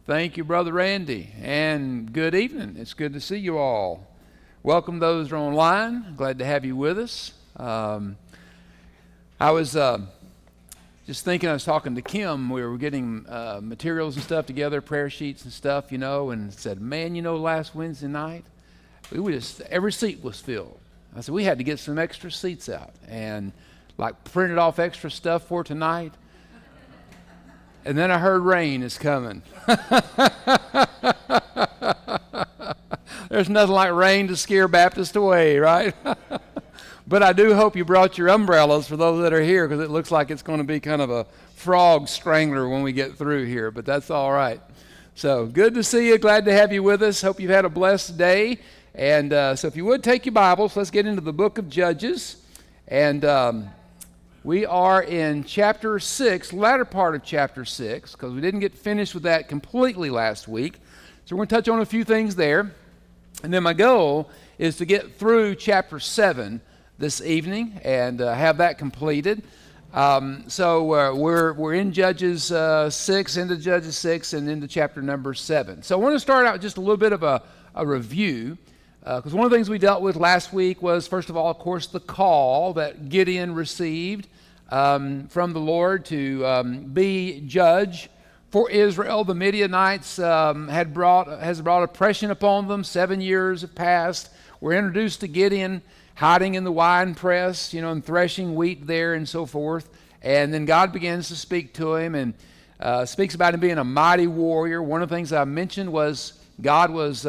Thank you, Brother Randy, and good evening. It's good to see you all. Welcome those who are online. Glad to have you with us. I was just thinking, I was talking to Kim. We were getting materials and stuff together, prayer sheets and stuff, and said, man, last Wednesday night, every seat was filled. I said, we had to get some extra seats out and printed off extra stuff for tonight. And then I heard rain is coming. There's nothing like rain to scare Baptists away, right? But I do hope you brought your umbrellas for those that are here, because it looks like it's going to be kind of a frog strangler when we get through here, but that's all right. So good to see you. Glad to have you with us. Hope you've had a blessed day. And so if you would take your Bibles, let's get into the book of Judges. And we are in chapter 6, latter part of chapter 6, because we didn't get finished with that completely last week. So we're going to touch on a few things there. And then my goal is to get through chapter 7 this evening and have that completed. So we're in Judges 6, into Judges 6, and into chapter number 7. So I want to start out with just a little bit of a review. Because one of the things we dealt with last week was, first of all, of course, the call that Gideon received from the Lord to be judge for Israel. The Midianites has brought oppression upon them. 7 years have passed. We're introduced to Gideon hiding in the wine press, and threshing wheat there and so forth. And then God begins to speak to him and speaks about him being a mighty warrior. One of the things I mentioned was God was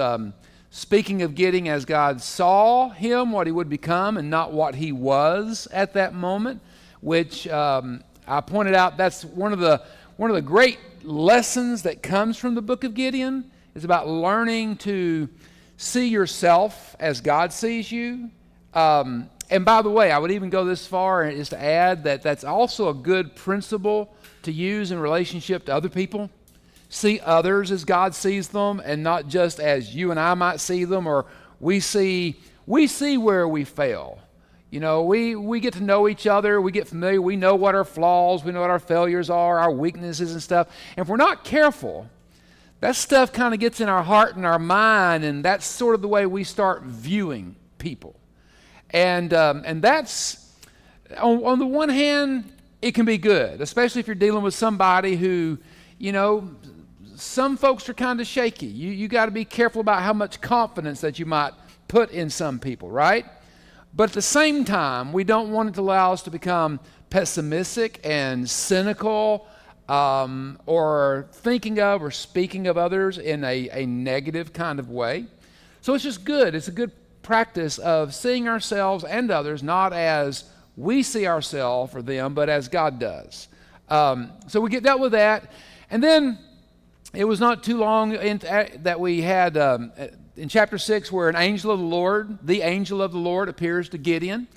speaking of Gideon as God saw him, what he would become, and not what he was at that moment, which I pointed out that's one of the great lessons that comes from the book of Gideon, is about learning to see yourself as God sees you. And by the way, I would even go this far as to add that that's also a good principle to use in relationship to other people. See others as God sees them, and not just as you and I might see them, or we see where we fail. We get to know each other, we get familiar, we know what our flaws, we know what our failures are, our weaknesses and stuff. And if we're not careful, that stuff kind of gets in our heart and our mind, and that's sort of the way we start viewing people. And that's, on the one hand, it can be good, especially if you're dealing with somebody who, some folks are kind of shaky. You got to be careful about how much confidence that you might put in some people, right? But at the same time, we don't want it to allow us to become pessimistic and cynical, or thinking of or speaking of others in a negative kind of way. So it's just good. It's a good practice of seeing ourselves and others not as we see ourselves or them, but as God does. So we get dealt with that. And then it was not too long that we had in chapter 6 where the angel of the Lord appears to Gideon.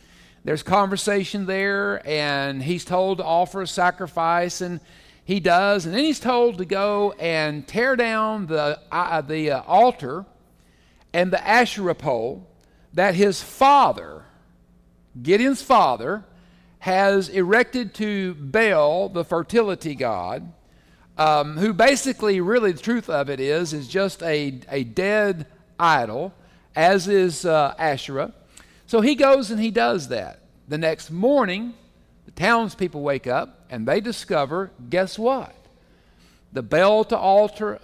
There's conversation there, and he's told to offer a sacrifice, and he does. And then he's told to go and tear down the altar and the Asherah pole that his father, Gideon's father, has erected to Baal, the fertility god, who basically, really, the truth of it is just a dead idol, as is Asherah. So he goes and he does that. The next morning, the townspeople wake up and they discover, guess what? The altar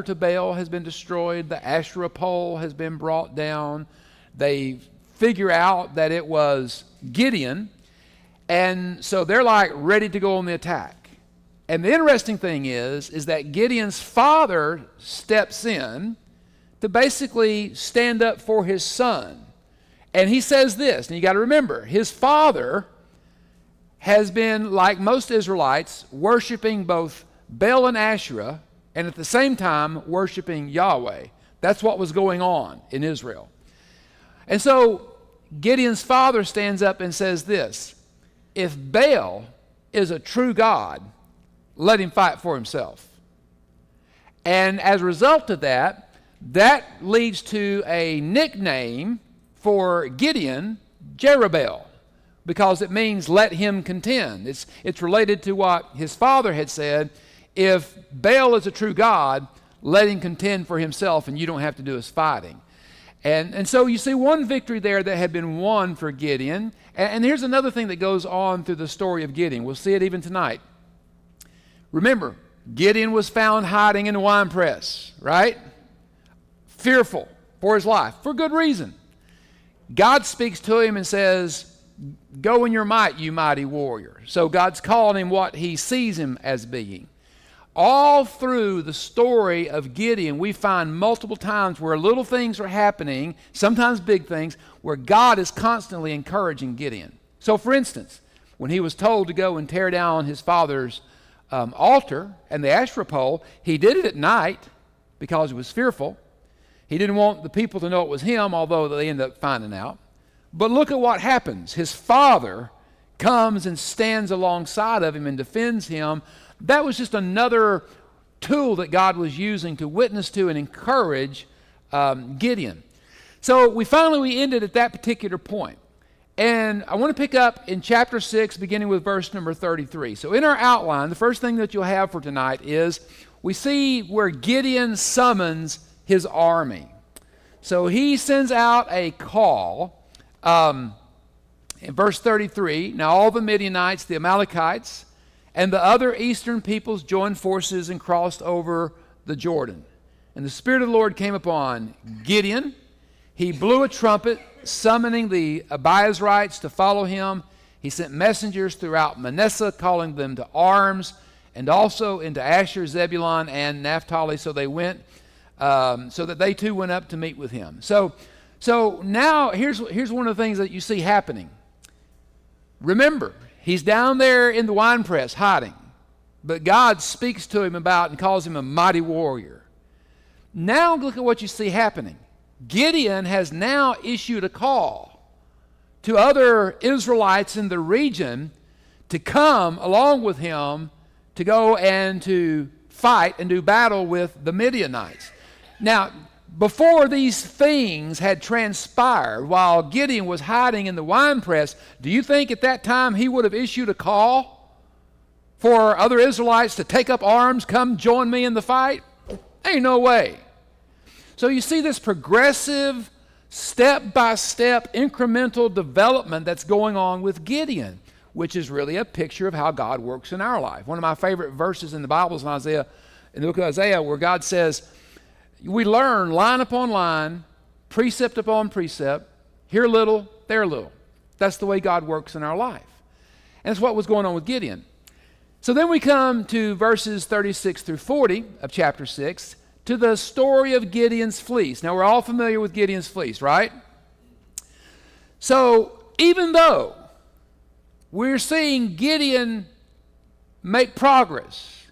to Baal has been destroyed. The Asherah pole has been brought down. They figure out that it was Gideon, and so they're ready to go on the attack. And the interesting thing is that Gideon's father steps in to basically stand up for his son. And he says this, and you got to remember, his father has been, like most Israelites, worshiping both Baal and Asherah, and at the same time worshiping Yahweh. That's what was going on in Israel. And so Gideon's father stands up and says this: if Baal is a true God, let him fight for himself. And as a result of that leads to a nickname for Gideon, Jerubbaal, because it means let him contend. It's related to what his father had said, If Baal is a true God, let him contend for himself and you don't have to do his fighting. And so you see one victory there that had been won for Gideon. And here's another thing that goes on through the story of Gideon. We'll see it even tonight. Remember, Gideon was found hiding in the winepress, right? Fearful for his life, for good reason. God speaks to him and says, go in your might, you mighty warrior. So God's calling him what he sees him as being. All through the story of Gideon, we find multiple times where little things are happening, sometimes big things, where God is constantly encouraging Gideon. So for instance, when he was told to go and tear down his father's altar and the Asherah pole, he did it at night because he was fearful. He didn't want the people to know it was him, although they ended up finding out. But look at what happens. His father comes and stands alongside of him and defends him. That was just another tool that God was using to witness to and encourage Gideon. So we ended at that particular point. And I want to pick up in chapter 6, beginning with verse number 33. So in our outline, the first thing that you'll have for tonight is we see where Gideon summons his army. So he sends out a call. In verse 33, now all the Midianites, the Amalekites, and the other eastern peoples joined forces and crossed over the Jordan. And the Spirit of the Lord came upon Gideon. He blew a trumpet, summoning the Abiezrites to follow him. He sent messengers throughout Manasseh, calling them to arms, and also into Asher, Zebulun, and Naphtali. So they went, so that they too went up to meet with him. So now here's one of the things that you see happening. Remember, he's down there in the winepress hiding, but God speaks to him about and calls him a mighty warrior. Now look at what you see happening. Gideon has now issued a call to other Israelites in the region to come along with him to go and to fight and do battle with the Midianites. Now, before these things had transpired, while Gideon was hiding in the winepress, do you think at that time he would have issued a call for other Israelites to take up arms, come join me in the fight? Ain't no way. So you see this progressive, step-by-step, incremental development that's going on with Gideon, which is really a picture of how God works in our life. One of my favorite verses in the Bible is in the book of Isaiah, where God says, we learn line upon line, precept upon precept, here little, there little. That's the way God works in our life. And that's what was going on with Gideon. So then we come to verses 36 through 40 of chapter 6, to the story of Gideon's fleece. Now we're all familiar with Gideon's fleece, right? So even though we're seeing Gideon make progress,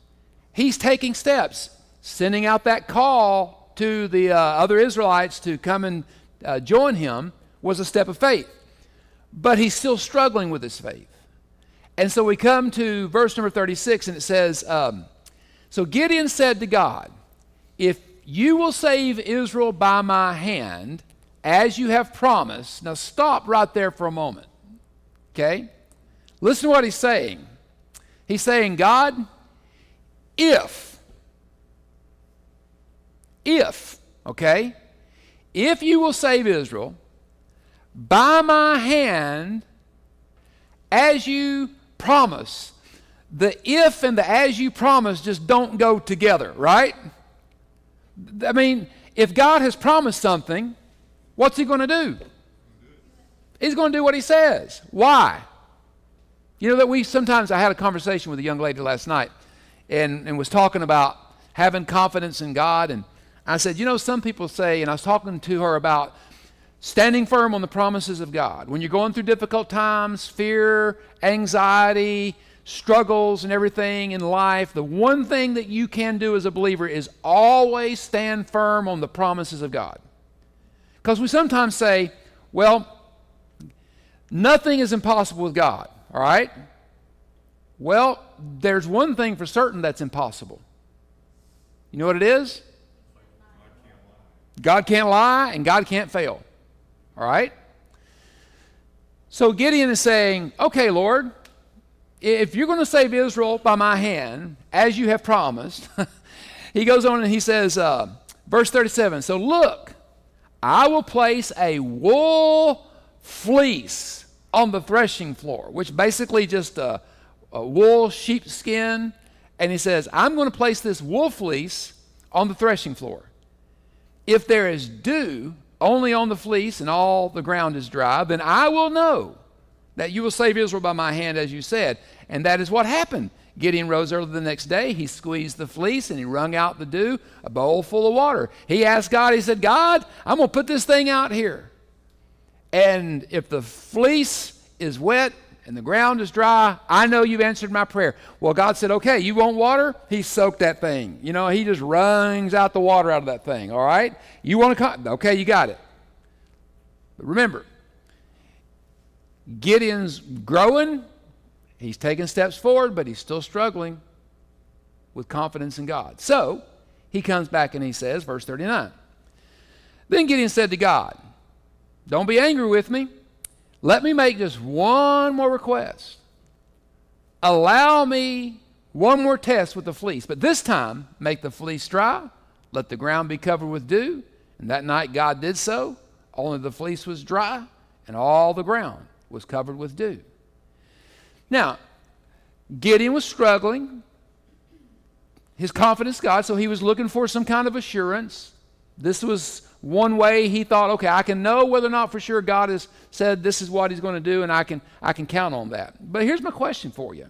he's taking steps, sending out that call to the other Israelites to come and join him was a step of faith. But he's still struggling with his faith. And so we come to verse number 36, and it says, so Gideon said to God, if you will save Israel by my hand, as you have promised. Now stop right there for a moment. Okay? Listen to what he's saying. He's saying, God, if, okay, if you will save Israel by my hand, as you promise. The if and the as you promise just don't go together, right? I mean, if God has promised something, what's he going to do? He's going to do what he says. Why? You know that I had a conversation with a young lady last night and was talking about having confidence in God, and I said, some people say, and I was talking to her about standing firm on the promises of God. When you're going through difficult times, fear, anxiety, struggles and everything in life, the one thing that you can do as a believer is always stand firm on the promises of God. Because we sometimes say, well, nothing is impossible with God, all right? Well, there's one thing for certain that's impossible. You know what it is? God can't lie and God can't fail. All right? So Gideon is saying, okay, Lord, if you're going to save Israel by my hand, as you have promised, he goes on and he says, verse 37, so look, I will place a wool fleece on the threshing floor, which basically just a wool sheepskin. And he says, I'm going to place this wool fleece on the threshing floor. If there is dew only on the fleece and all the ground is dry, then I will know that you will save Israel by my hand, as you said. And that is what happened. Gideon rose early the next day. He squeezed the fleece and he wrung out the dew, a bowl full of water. He asked God, he said, God, I'm going to put this thing out here. And if the fleece is wet and the ground is dry, I know you've answered my prayer. Well, God said, okay, you want water? He soaked that thing. You know, he just wrings out the water out of that thing, all right? You want to, okay, you got it. But remember, Gideon's growing. He's taking steps forward, but he's still struggling with confidence in God. So he comes back and he says, verse 39, then Gideon said to God, don't be angry with me. Let me make just one more request. Allow me one more test with the fleece, but this time make the fleece dry. Let the ground be covered with dew. And that night God did so. Only the fleece was dry and all the ground was covered with dew. Now, Gideon was struggling. His confidence in God, so he was looking for some kind of assurance. This was one way he thought, okay, I can know whether or not for sure God has said this is what he's going to do, and I can count on that. But here's my question for you.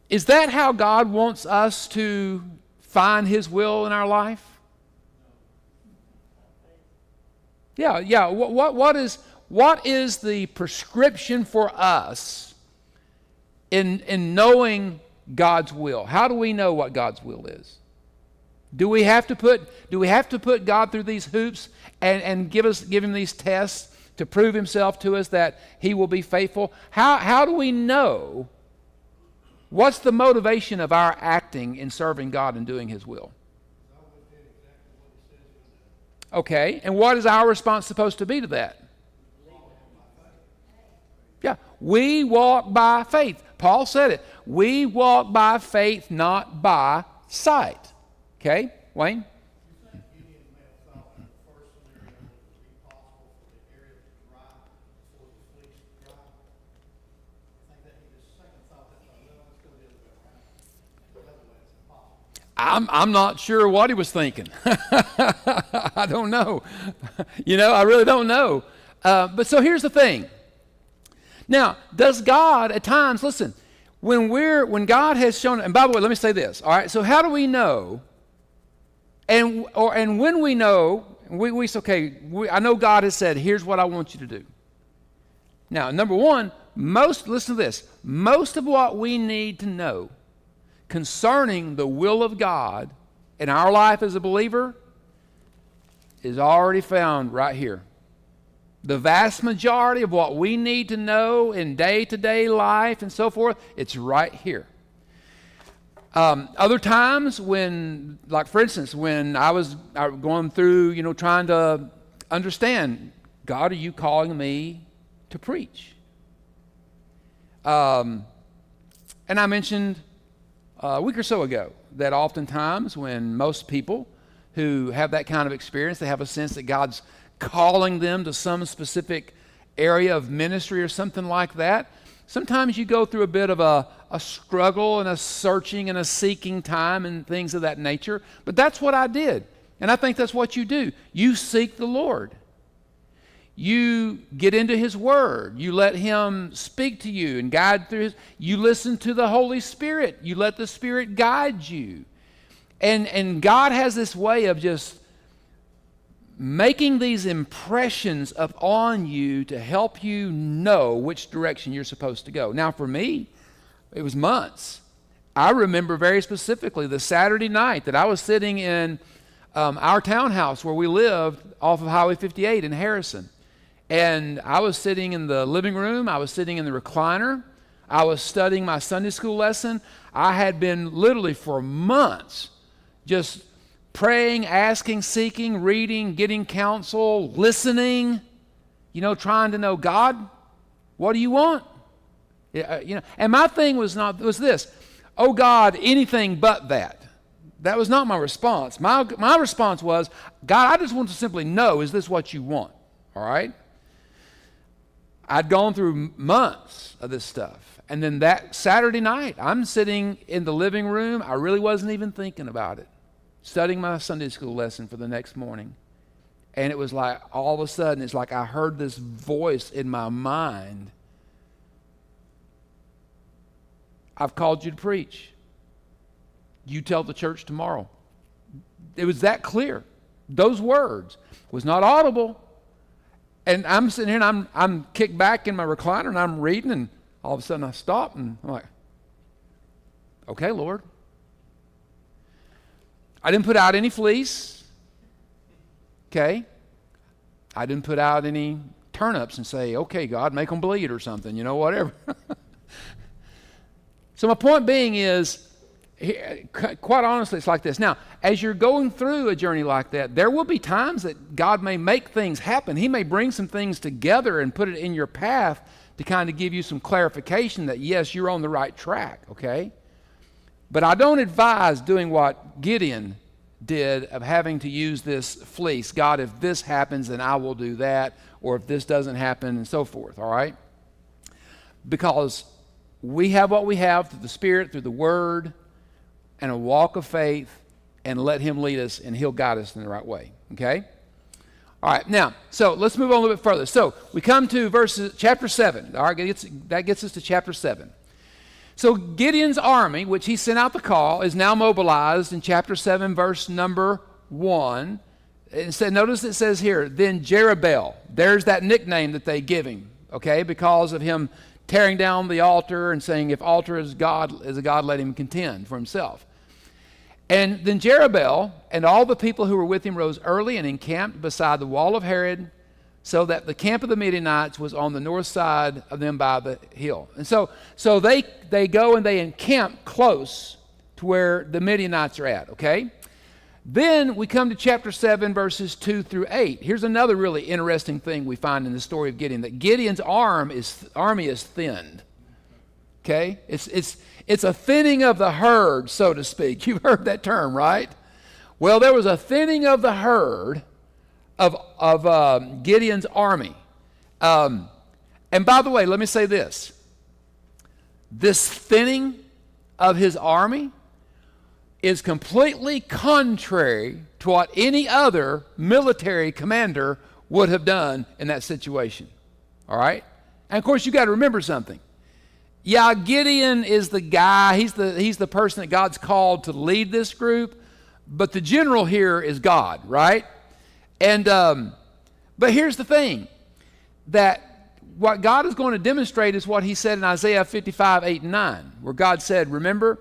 Is that how God wants us to find his will in our life? Yeah. What is the prescription for us in knowing God's will? How do we know what God's will is? Do we have to put God through these hoops and give him these tests to prove himself to us that he will be faithful? How do we know? What's the motivation of our acting in serving God and doing his will? Okay, and what is our response supposed to be to that? Yeah, we walk by faith. Paul said it. We walk by faith, not by sight. Okay, Wayne? I'm not sure what he was thinking. I don't know. I really don't know. But so here's the thing. Now, does God at times, listen, when God has shown, and by the way, let me say this. All right, so how do we know? And when we know, I know God has said, here's what I want you to do. Now, number one, listen to this. Most of what we need to know concerning the will of God in our life as a believer is already found right here. The vast majority of what we need to know in day-to-day life and so forth, it's right here. Other times when, like for instance, when I was going through, trying to understand, God, are you calling me to preach? And I mentioned a week or so ago that oftentimes when most people who have that kind of experience, they have a sense that God's calling them to some specific area of ministry or something like that. Sometimes you go through a bit of a struggle and a searching and a seeking time and things of that nature. But that's what I did. And I think that's what you do. You seek the Lord. You get into his word. You let him speak to you and guide through you listen to the Holy Spirit. You let the Spirit guide you. And God has this way of just making these impressions upon you to help you know which direction you're supposed to go. Now, for me, it was months. I remember very specifically the Saturday night that I was sitting in our townhouse where we lived off of Highway 58 in Harrison. And I was sitting in the living room. I was sitting in the recliner. I was studying my Sunday school lesson. I had been literally for months just praying, asking, seeking, reading, getting counsel, listening, trying to know, God, what do you want? And my thing was this, oh God, anything but that. That was not my response. My response was, God, I just want to simply know, is this what you want? All right? I'd gone through months of this stuff. And then that Saturday night, I'm sitting in the living room. I really wasn't even thinking about it. Studying my Sunday school lesson for the next morning. And it was like, all of a sudden, it's like I heard this voice in my mind. I've called you to preach. You tell the church tomorrow. It was that clear. Those words was not audible. And I'm sitting here and I'm kicked back in my recliner and I'm reading, and all of a sudden I stop and I'm like, okay, Lord. I didn't put out any fleece. Okay. I didn't put out any turnips and say, okay, God, make them bleed or something, whatever. So my point being is, quite honestly, it's like this. Now, as you're going through a journey like that, there will be times that God may make things happen. He may bring some things together and put it in your path to kind of give you some clarification that, yes, you're on the right track, okay? But I don't advise doing what Gideon did of having to use this fleece. God, if this happens, then I will do that, or if this doesn't happen, and so forth, all right? Because we have what we have through the Spirit, through the Word, and a walk of faith, and let Him lead us, and He'll guide us in the right way, okay? All right, now, so let's move on a little bit further. So we come to chapter 7. All right, that gets us to chapter 7. So Gideon's army, which he sent out the call, is now mobilized in chapter 7, verse number 1. Notice it says here, then Jerubbaal. There's that nickname that they give him, okay, because of him tearing down the altar and saying, if altar is a God, let him contend for himself. And then Jerubbaal and all the people who were with him rose early and encamped beside the wall of Herod, so that the camp of the Midianites was on the north side of them by the hill. And so they go and they encamp close to where the Midianites are at, okay? Then we come to chapter 7, verses 2 through 8. Here's another really interesting thing we find in the story of Gideon, that Gideon's army is thinned, okay? It's a thinning of the herd, so to speak. You've heard that term, right? Well, there was a thinning of the herd of Gideon's army. And by the way, let me say this. This thinning of his army is completely contrary to what any other military commander would have done in that situation. All right? And of course, you got to remember something. Yeah, Gideon is the guy, he's the person that God's called to lead this group, but the general here is God, right? And but here's the thing, that what God is going to demonstrate is what he said in Isaiah 55, 8 and 9, where God said, remember,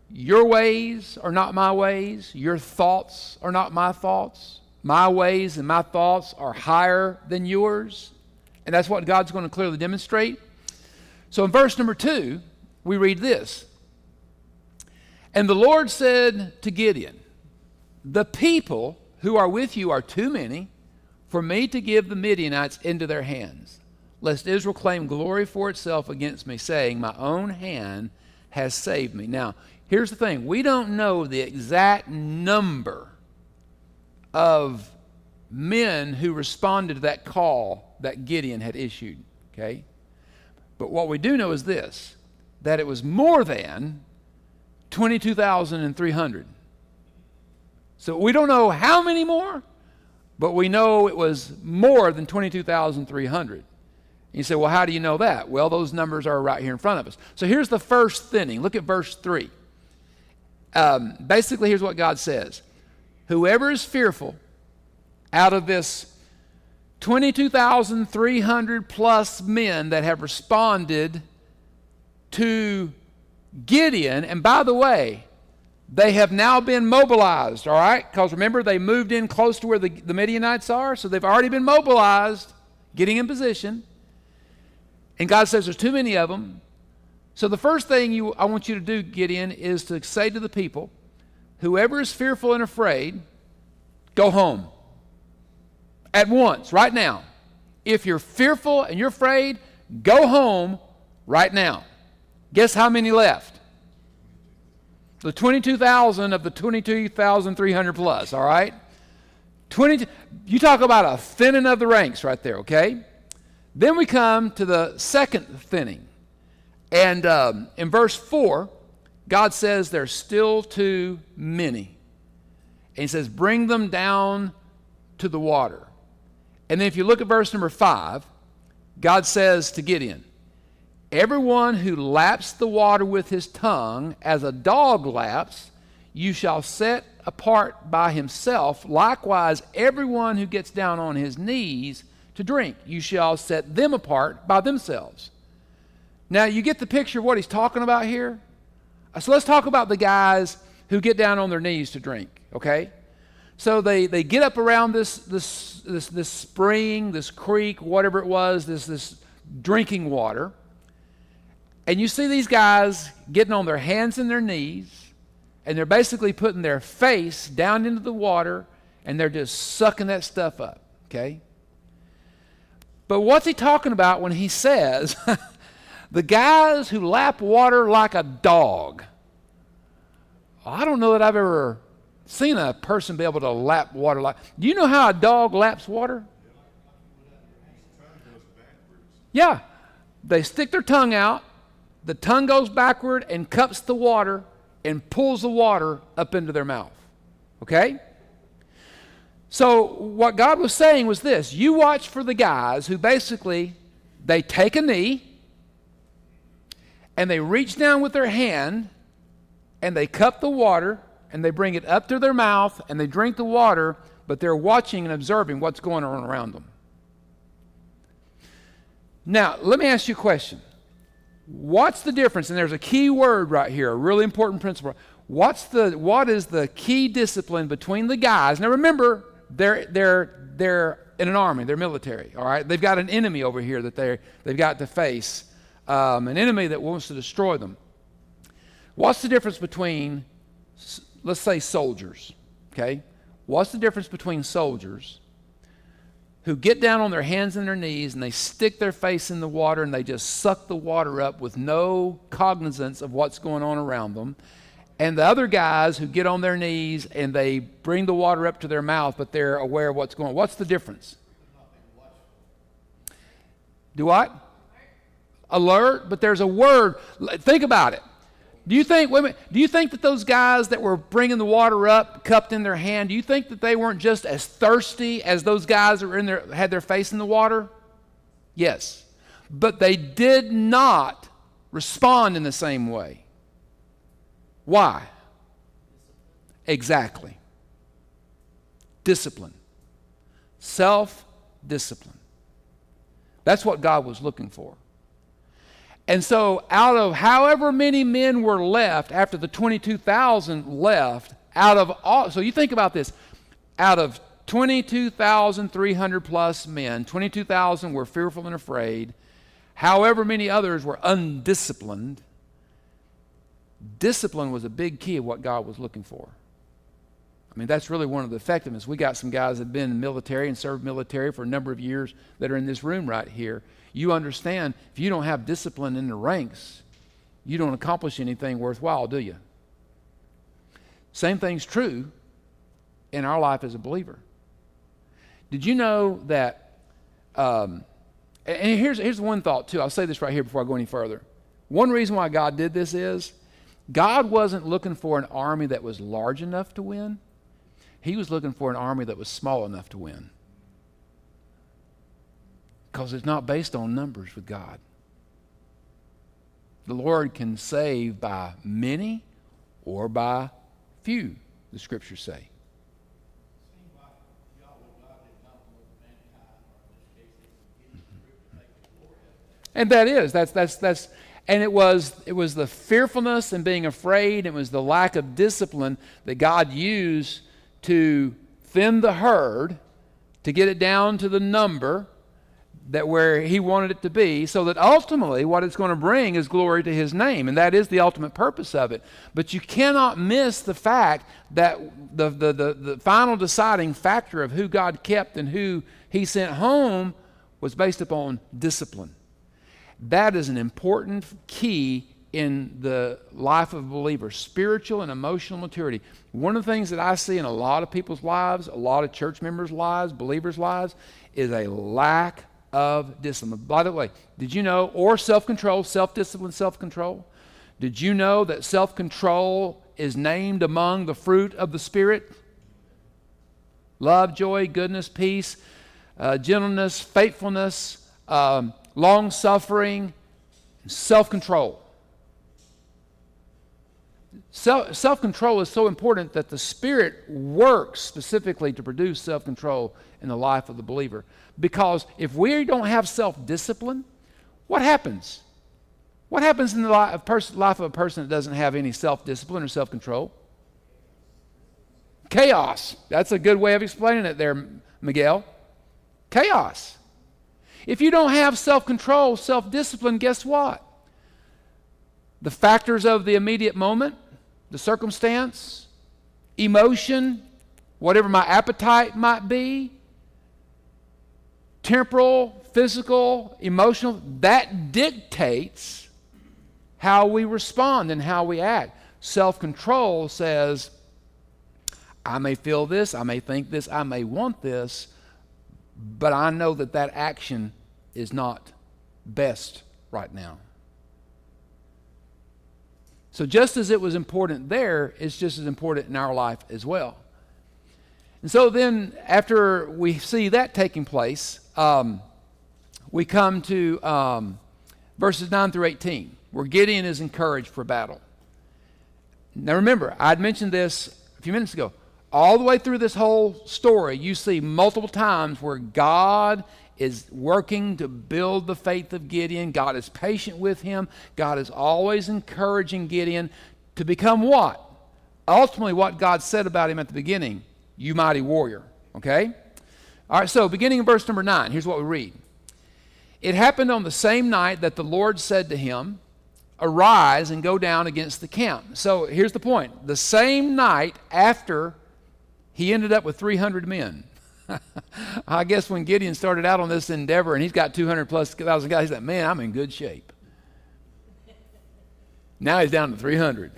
your ways are not my ways, your thoughts are not my thoughts, my ways and my thoughts are higher than yours. And that's what God's going to clearly demonstrate. So in verse number 2, we read this. And the Lord said to Gideon, the people who are with you are too many for me to give the Midianites into their hands, lest Israel claim glory for itself against me, saying, my own hand has saved me. Now, here's the thing. We don't know the exact number of men who responded to that call that Gideon had issued, okay? But what we do know is this, that it was more than 22,300. So we don't know how many more, but we know it was more than 22,300. You say, well, how do you know that? Well, those numbers are right here in front of us. So here's the first thinning. Look at verse 3. Basically, here's what God says. Whoever is fearful out of this 22,300 plus men that have responded to Gideon, and by the way, they have now been mobilized, all right? Because remember, they moved in close to where the Midianites are, so they've already been mobilized, getting in position. And God says there's too many of them. So the first thing I want you to do, Gideon, is to say to the people, whoever is fearful and afraid, go home. At once, right now. If you're fearful and you're afraid, go home right now. Guess how many left? The 22,000 of the 22,300 plus, all right? You talk about a thinning of the ranks right there, okay? Then we come to the second thinning. And in verse 4, God says there's still too many. And he says, bring them down to the water. And then if you look at verse number 5, God says to Gideon, everyone who laps the water with his tongue as a dog laps, you shall set apart by himself. Likewise, everyone who gets down on his knees to drink, you shall set them apart by themselves. Now, you get the picture of what he's talking about here? So let's talk about the guys who get down on their knees to drink, okay? So they get up around this spring, this creek, whatever it was, this drinking water. And you see these guys getting on their hands and their knees, and they're basically putting their face down into the water, and they're just sucking that stuff up, okay? But what's he talking about when he says, the guys who lap water like a dog? I don't know that I've ever seen a person be able to lap water like. Do you know how a dog laps water? Yeah. They stick their tongue out, the tongue goes backward and cups the water and pulls the water up into their mouth. Okay? So what God was saying was this: you watch for the guys who basically, they take a knee and they reach down with their hand and they cup the water and they bring it up to their mouth and they drink the water, but they're watching and observing what's going on around them. Now, let me ask you a question. What's the difference? And there's a key word right here, a really important principle. What is the key discipline between the guys? Now remember, they're in an army, they're military, all right? They've got an enemy over here that they've got to face, an enemy that wants to destroy them. What's the difference between, let's say, soldiers, okay? What's the difference between soldiers who get down on their hands and their knees and they stick their face in the water and they just suck the water up with no cognizance of what's going on around them, and the other guys who get on their knees and they bring the water up to their mouth, but they're aware of what's going on? What's the difference? Do what? Alert, but there's a word. Think about it. Do you think that those guys that were bringing the water up, cupped in their hand, do you think that they weren't just as thirsty as those guys that were had their face in the water? Yes. But they did not respond in the same way. Why? Exactly. Discipline. Self-discipline. That's what God was looking for. And so out of however many men were left after the 22,000 left, out of all, so you think about this, out of 22,300 plus men, 22,000 were fearful and afraid, however many others were undisciplined. Discipline was a big key of what God was looking for. I mean, that's really one of the effectiveness. We got some guys that have been in the military and served military for a number of years that are in this room right here. You understand, if you don't have discipline in the ranks, you don't accomplish anything worthwhile, do you? Same thing's true in our life as a believer. Did you know that, and here's one thought too, I'll say this right here before I go any further. One reason why God did this is, God wasn't looking for an army that was large enough to win. He was looking for an army that was small enough to win. Because it's not based on numbers with God. The Lord can save by many or by few, the scriptures say. And that's and it was the fearfulness and being afraid, it was the lack of discipline that God used to thin the herd, to get it down to the number that where he wanted it to be, so that ultimately what it's going to bring is glory to his name, and that is the ultimate purpose of it. But you cannot miss the fact that the final deciding factor of who God kept and who he sent home was based upon discipline. That is an important key in the life of a believer, spiritual and emotional maturity. One of the things that I see in a lot of people's lives, a lot of church members' lives, believers' lives, is a lack of discipline. By the way, did you know, or self-control, self-discipline, self-control? Did you know that self-control is named among the fruit of the Spirit? Love, joy, goodness, peace, gentleness, faithfulness, long-suffering, self-control. Self-control is so important that the Spirit works specifically to produce self-control in the life of the believer. Because if we don't have self-discipline, what happens? What happens in the life of a person that doesn't have any self-discipline or self-control? Chaos. That's a good way of explaining it there, Miguel. Chaos. If you don't have self-control, self-discipline, guess what? The factors of the immediate moment, the circumstance, emotion, whatever my appetite might be, temporal, physical, emotional, that dictates how we respond and how we act. Self-control says, I may feel this, I may think this, I may want this, but I know that that action is not best right now. So just as it was important there, it's just as important in our life as well. And so then after we see that taking place, we come to verses 9 through 18, where Gideon is encouraged for battle. Now remember, I'd mentioned this a few minutes ago. All the way through this whole story, you see multiple times where God is working to build the faith of Gideon. God is patient with him. God is always encouraging Gideon to become what? Ultimately, what God said about him at the beginning, you mighty warrior. Okay? All right, so beginning in verse number 9, here's what we read. It happened on the same night that the Lord said to him, arise and go down against the camp. So here's the point. The same night after he ended up with 300 men. I guess when Gideon started out on this endeavor and he's got 200 plus thousand guys, he's like, man, I'm in good shape. Now he's down to 300.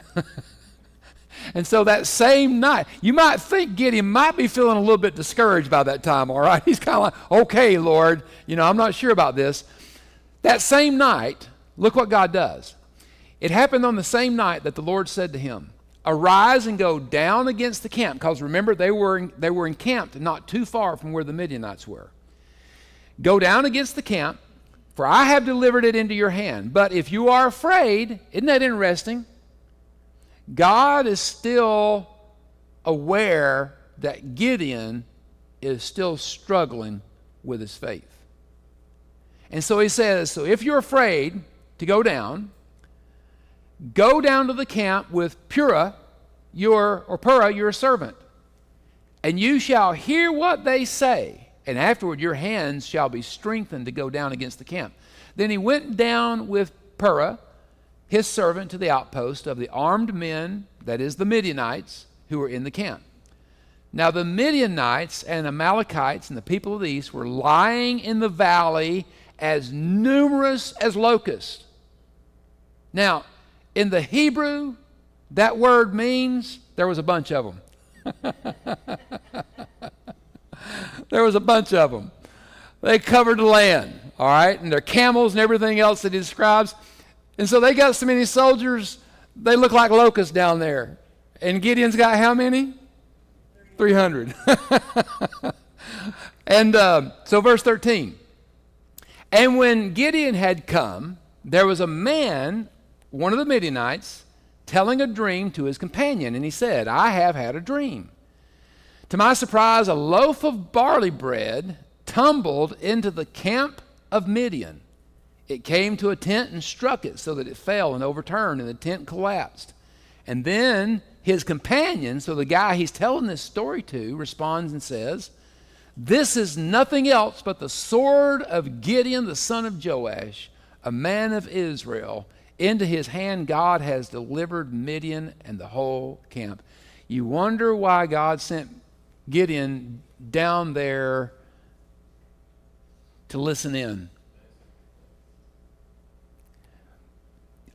And so that same night, you might think Gideon might be feeling a little bit discouraged by that time, all right? He's kind of like, okay, Lord, I'm not sure about this. That same night, look what God does. It happened on the same night that the Lord said to him, arise and go down against the camp. Because remember, they were encamped not too far from where the Midianites were. Go down against the camp, for I have delivered it into your hand. But if you are afraid, isn't that interesting? God is still aware that Gideon is still struggling with his faith. And so he says, so if you're afraid to go down to the camp with Purah, your servant, and you shall hear what they say, and afterward your hands shall be strengthened to go down against the camp. Then he went down with Purah, his servant, to the outpost of the armed men, that is the Midianites, who were in the camp. Now the Midianites and Amalekites and the people of the east were lying in the valley as numerous as locusts. Now, in the Hebrew, that word means there was a bunch of them. There was a bunch of them. They covered the land, all right, and their camels and everything else that he describes. And so they got so many soldiers, they look like locusts down there. And Gideon's got how many? 300. And so verse 13. And when Gideon had come, there was a man, one of the Midianites, telling a dream to his companion. And he said, I have had a dream. To my surprise, a loaf of barley bread tumbled into the camp of Midian. It came to a tent and struck it so that it fell and overturned, and the tent collapsed. And then his companion, so the guy he's telling this story to, responds and says, this is nothing else but the sword of Gideon, the son of Joash, a man of Israel. Into his hand God has delivered Midian and the whole camp. You wonder why God sent Gideon down there to listen in.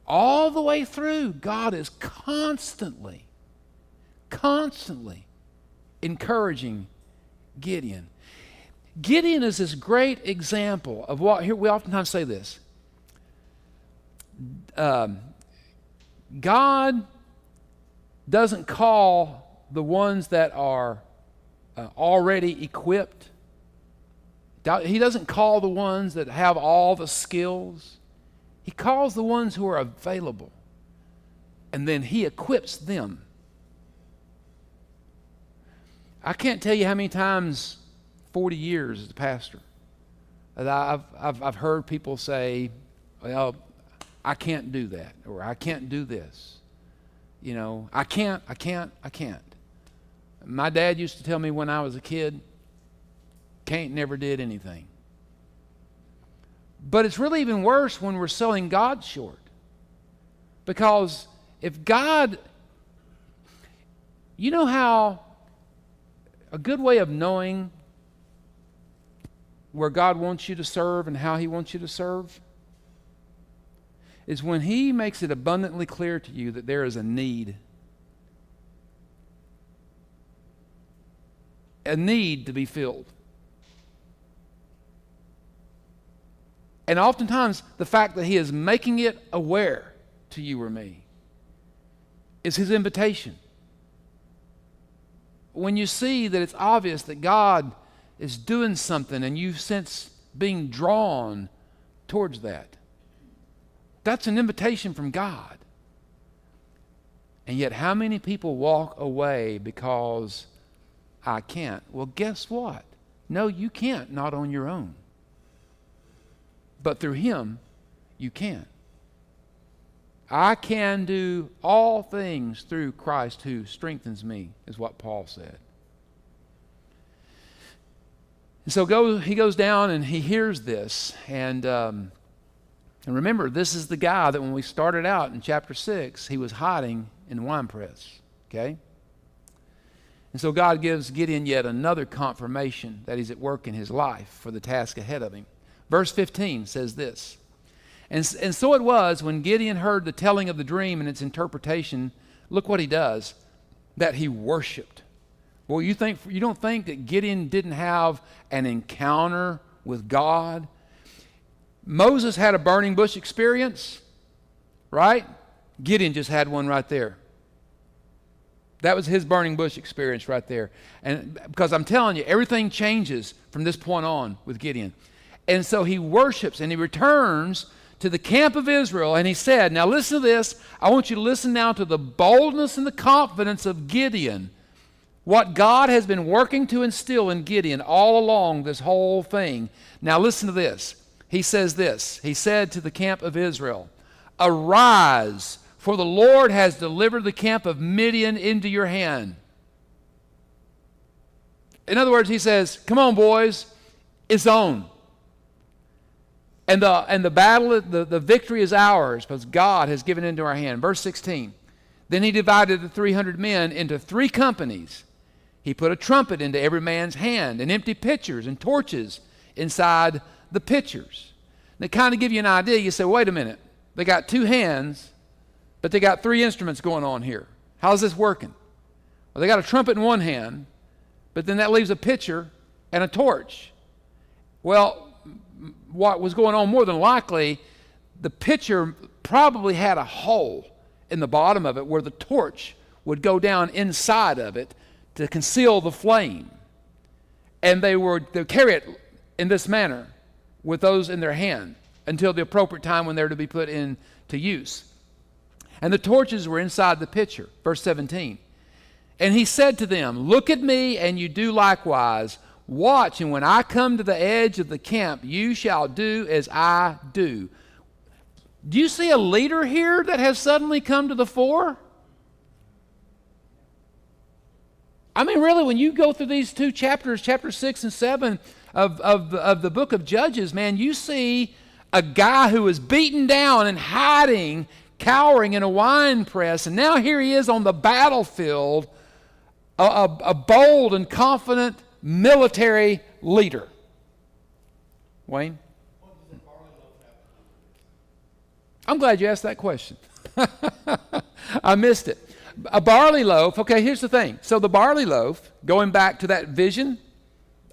All the way through, God is constantly encouraging Gideon. Gideon is this great example of what, here we oftentimes say this, God doesn't call the ones that are already equipped. He doesn't call the ones that have all the skills. He calls the ones who are available, and then he equips them. I can't tell you how many times, 40 years as a pastor, that I've heard people say, well, I can't do that, or I can't do this. You know, I can't. My dad used to tell me when I was a kid, can't never did anything. But it's really even worse when we're selling God short. Because if God, you know how a good way of knowing where God wants you to serve and how he wants you to serve is when he makes it abundantly clear to you that there is a need. A need to be filled. And oftentimes, the fact that he is making it aware to you or me is his invitation. When you see that it's obvious that God is doing something and you sense being drawn towards that, that's an invitation from God. And yet, how many people walk away because I can't? Well, guess what? No, you can't, not on your own. But through him, you can. I can do all things through Christ who strengthens me, is what Paul said. And so he goes down and he hears this. And remember, this is the guy that when we started out in chapter 6, he was hiding in the winepress. Okay? And so God gives Gideon yet another confirmation that he's at work in his life for the task ahead of him. Verse 15 says this, and so it was when Gideon heard the telling of the dream and its interpretation, look what he does, that he worshiped. Well, you don't think that Gideon didn't have an encounter with God? Moses had a burning bush experience, right? Gideon just had one right there. That was his burning bush experience right there. And because I'm telling you, everything changes from this point on with Gideon. And so he worships and he returns to the camp of Israel and he said, now listen to this. I want you to listen now to the boldness and the confidence of Gideon. What God has been working to instill in Gideon all along this whole thing. Now listen to this. He says this. He said to the camp of Israel, arise, for the Lord has delivered the camp of Midian into your hand. In other words, he says, come on, boys, it's on. And the battle, the victory is ours because God has given it into our hand. Verse 16. Then he divided the 300 men into 3 companies. He put a trumpet into every man's hand and empty pitchers and torches inside the pitchers. They kind of give you an idea. You say, wait a minute. They got 2 hands, but they got 3 instruments going on here. How's this working? Well, they got a trumpet in one hand, but then that leaves a pitcher and a torch. Well, what was going on more than likely, the pitcher probably had a hole in the bottom of it where the torch would go down inside of it to conceal the flame. And they would carry it in this manner with those in their hand until the appropriate time when they're to be put into use. And the torches were inside the pitcher. Verse 17. And he said to them, look at me and you do likewise. Watch, and when I come to the edge of the camp, you shall do as I do. Do you see a leader here that has suddenly come to the fore? I mean, really, when you go through these 2 chapters, chapter 6 and 7 of the book of Judges, man, you see a guy who is beaten down and hiding, cowering in a wine press, and now here he is on the battlefield, a bold and confident military leader. Wayne? I'm glad you asked that question. I missed it. A barley loaf, okay, here's the thing. So the barley loaf, going back to that vision,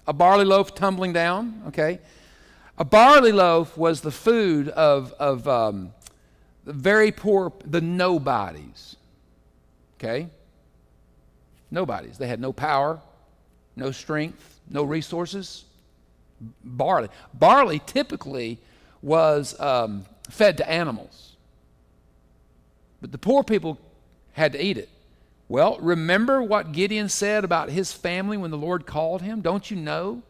a barley loaf tumbling down, okay? A barley loaf was the food of the very poor, the nobodies, okay? Nobodies. They had no power, no strength, no resources. Barley. Barley typically was fed to animals. But the poor people had to eat it. Well, remember what Gideon said about his family when the Lord called him? Don't you know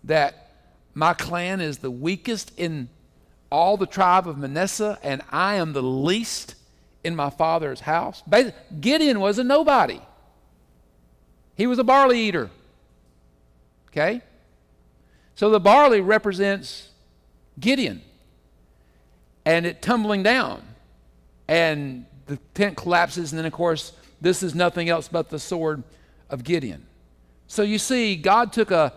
that my clan is the weakest in all the tribe of Manasseh, and I am the least in my father's house? Gideon was a nobody. He was a barley eater. Okay? So the barley represents Gideon and it tumbling down. And the tent collapses, and then, of course, this is nothing else but the sword of Gideon. So you see, God took a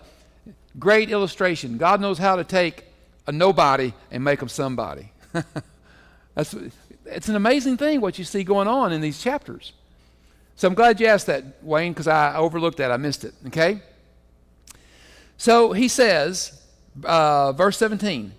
great illustration. God knows how to take a nobody and make him somebody. It's an amazing thing what you see going on in these chapters. So I'm glad you asked that, Wayne, because I overlooked that. I missed it, okay? So he says, verse 17,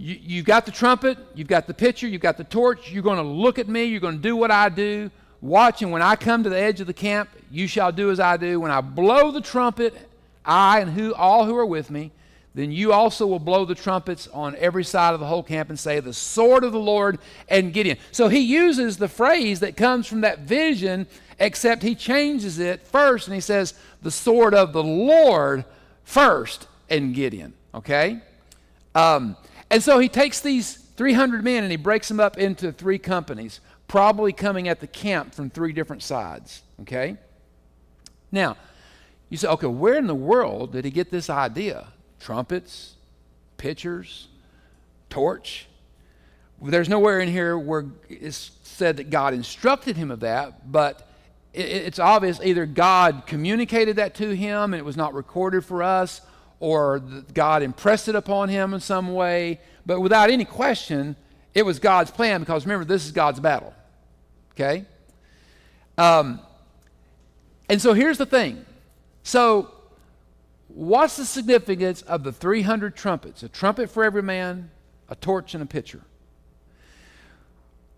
you've got the trumpet, you've got the pitcher, you've got the torch, you're going to look at me, you're going to do what I do. Watch, and when I come to the edge of the camp, you shall do as I do. When I blow the trumpet, I and all who are with me, then you also will blow the trumpets on every side of the whole camp and say, the sword of the Lord and Gideon. So he uses the phrase that comes from that vision, except he changes it first, and he says, the sword of the Lord first and Gideon, okay? And so he takes these 300 men and he breaks them up into 3 companies, probably coming at the camp from 3 different sides, okay? Now, you say, okay, where in the world did he get this idea? Trumpets, pitchers, torch? There's nowhere in here where it's said that God instructed him of that, but it's obvious either God communicated that to him and it was not recorded for us, or God impressed it upon him in some way. But without any question, it was God's plan, because remember, this is God's battle. Okay? And so here's the thing. So what's the significance of the 300 trumpets? A trumpet for every man, a torch, and a pitcher.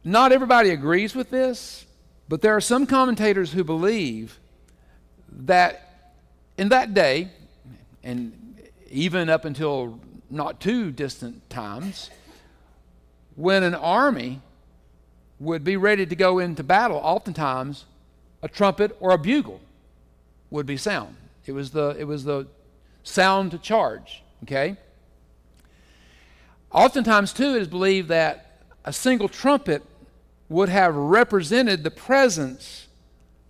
Not everybody agrees with this, but there are some commentators who believe that in that day, and even up until not too distant times, when an army would be ready to go into battle, oftentimes a trumpet or a bugle would be sound. It was the sound to charge, okay? Oftentimes, too, it is believed that a single trumpet would have represented the presence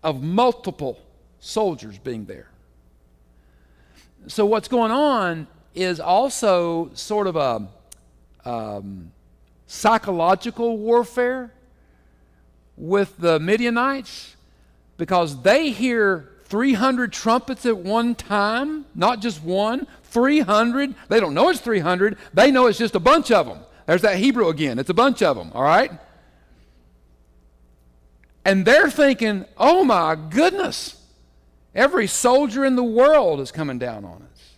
of multiple soldiers being there. So what's going on is also sort of a psychological warfare with the Midianites, because they hear 300 trumpets at one time, not just one, 300. They don't know it's 300. They know it's just a bunch of them. There's that Hebrew again. It's a bunch of them, all right? And they're thinking, oh my goodness, every soldier in the world is coming down on us.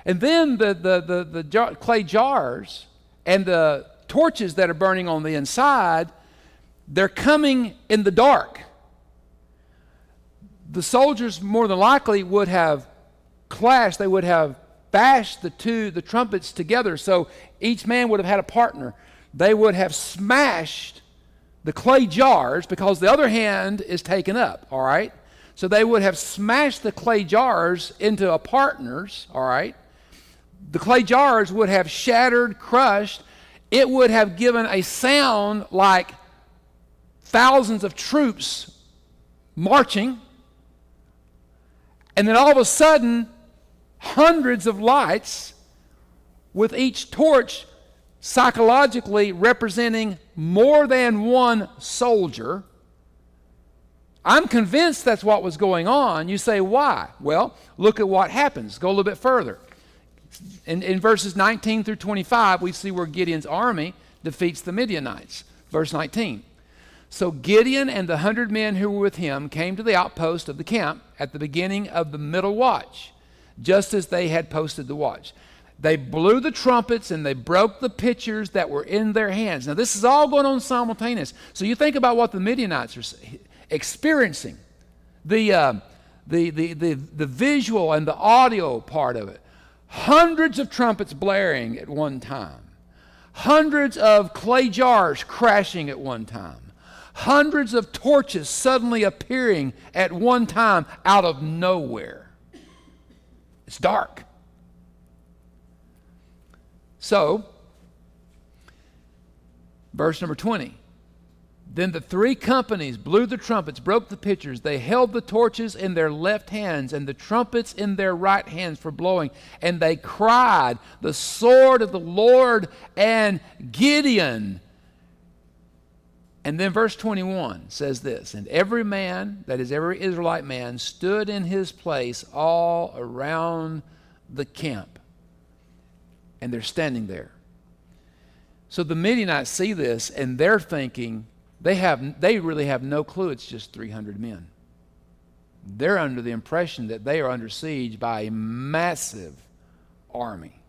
And then the clay jars and the torches that are burning on the inside, they're coming in the dark. The soldiers more than likely would have clashed. They would have bashed the trumpets together. So each man would have had a partner. They would have smashed the clay jars, because the other hand is taken up, all right? So they would have smashed the clay jars into partners, all right? The clay jars would have shattered, crushed. It would have given a sound like thousands of troops marching. And then all of a sudden, hundreds of lights with each torch psychologically representing more than one soldier. I'm convinced that's what was going on. You say, why? Well, look at what happens. Go a little bit further. In verses 19 through 25, we see where Gideon's army defeats the Midianites. Verse 19. So Gideon and the 100 men who were with him came to the outpost of the camp at the beginning of the middle watch, just as they had posted the watch. They blew the trumpets and they broke the pitchers that were in their hands. Now this is all going on simultaneous. So you think about what the Midianites are experiencing. The visual and the audio part of it. Hundreds of trumpets blaring at one time. Hundreds of clay jars crashing at one time. Hundreds of torches suddenly appearing at one time out of nowhere. It's dark. So, verse number 20. Then the three companies blew the trumpets, broke the pitchers. They held the torches in their left hands and the trumpets in their right hands for blowing. And they cried, the sword of the Lord and Gideon. And then verse 21 says this, and every man, that is every Israelite man, stood in his place all around the camp. And they're standing there. So the Midianites see this and they're thinking, they really have no clue it's just 300 men. They're under the impression that they are under siege by a massive army.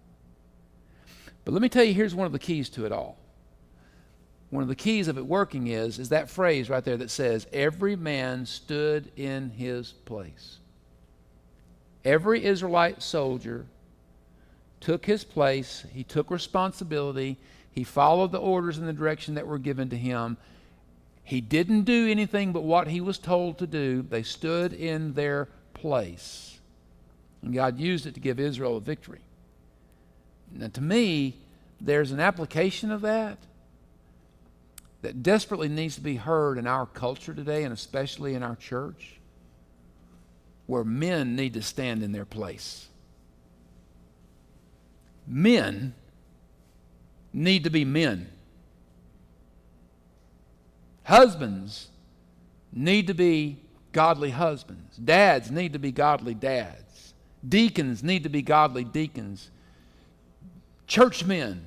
But let me tell you, here's one of the keys to it all. One of the keys of it working is that phrase right there that says, every man stood in his place. Every Israelite soldier took his place. He took responsibility. He followed the orders in the direction that were given to him. He didn't do anything but what he was told to do. They stood in their place. And God used it to give Israel a victory. Now to me, there's an application of that desperately needs to be heard in our culture today, and especially in our church, where men need to stand in their place. Men need to be men. Husbands need to be godly husbands. Dads need to be godly dads. Deacons need to be godly deacons. Churchmen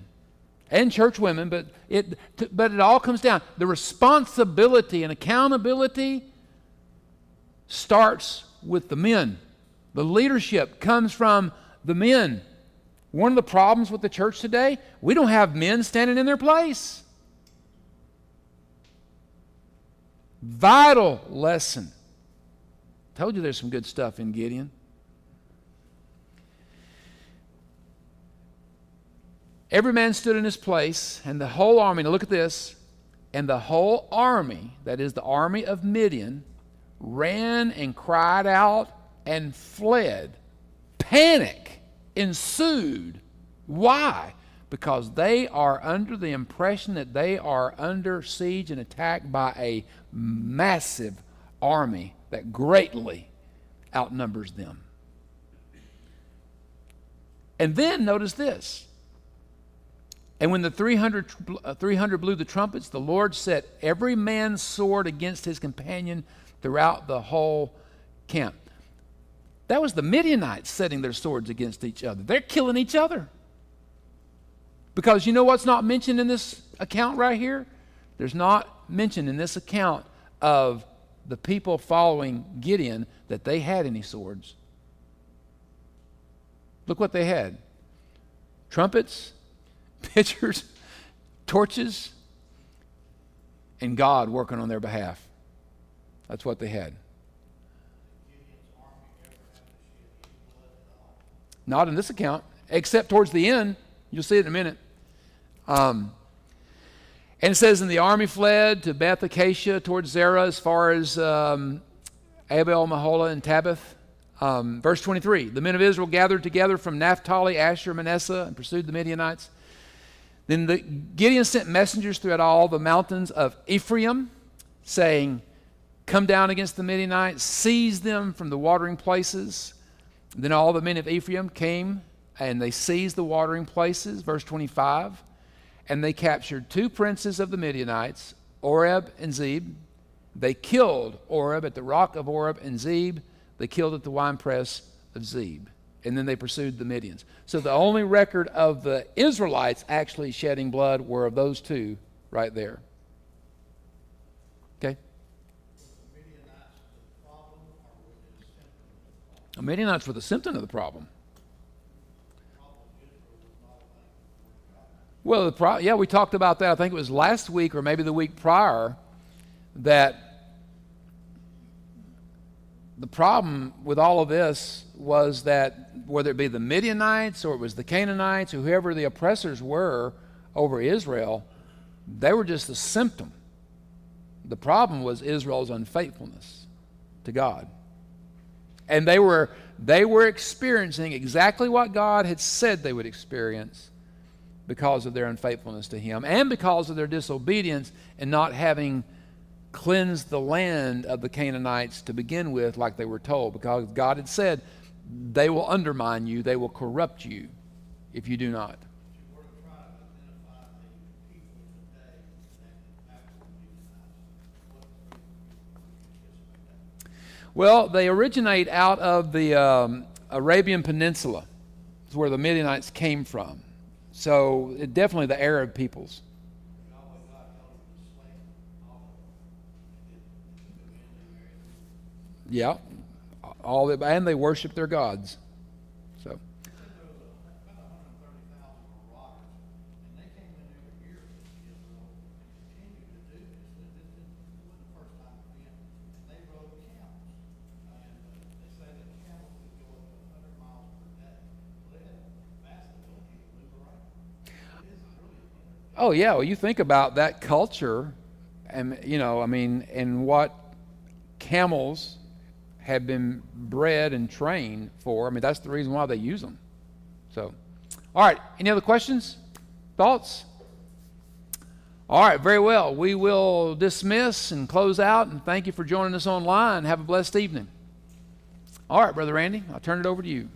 and church women, but it all comes down. The responsibility and accountability starts with the men. The leadership comes from the men. One of the problems with the church today, we don't have men standing in their place. Vital lesson. Told you there's some good stuff in Gideon. Every man stood in his place, and the whole army, now look at this, and the whole army, that is the army of Midian, ran and cried out and fled. Panic ensued. Why? Because they are under the impression that they are under siege and attacked by a massive army that greatly outnumbers them. And then notice this. And when the 300 blew the trumpets, the Lord set every man's sword against his companion throughout the whole camp. That was the Midianites setting their swords against each other. They're killing each other. Because you know what's not mentioned in this account right here? There's not mentioned in this account of the people following Gideon that they had any swords. Look what they had. Trumpets, pitchers, torches, and God working on their behalf. That's what they had. Not in this account, except towards the end. You'll see it in a minute. And it says, and the army fled to Beth Acacia towards Zerah as far as Abel, Mahola, and Tabbath. Verse 23, the men of Israel gathered together from Naphtali, Asher, Manasseh, and pursued the Midianites. Then Gideon sent messengers throughout all the mountains of Ephraim, saying, come down against the Midianites, seize them from the watering places. Then all the men of Ephraim came, and they seized the watering places. Verse 25, and they captured 2 princes of the Midianites, Oreb and Zeb. They killed Oreb at the rock of Oreb and Zeb. They killed at the winepress of Zeb. and then they pursued the Midians. So the only record of the Israelites actually shedding blood were of those two right there. Okay? The Midianites were the symptom of the problem. Well, yeah, we talked about that. I think it was last week or maybe the week prior, that the problem with all of this was that whether it be the Midianites or it was the Canaanites or whoever the oppressors were over Israel, they were just a symptom. The problem was Israel's unfaithfulness to God. And they were experiencing exactly what God had said they would experience because of their unfaithfulness to Him and because of their disobedience and not having cleansed the land of the Canaanites to begin with like they were told, because God had said, they will undermine you, they will corrupt you if you do not. Well, they originate out of the Arabian Peninsula. It's where the Midianites came from. So definitely the Arab peoples. Yeah, and they worship their gods. So. Oh yeah, well you think about that culture, and and what camels have been bred and trained for. I mean, that's the reason why they use them. So, all right, any other questions, thoughts? All right, very well. We will dismiss and close out, and thank you for joining us online. Have a blessed evening. All right, Brother Randy, I'll turn it over to you.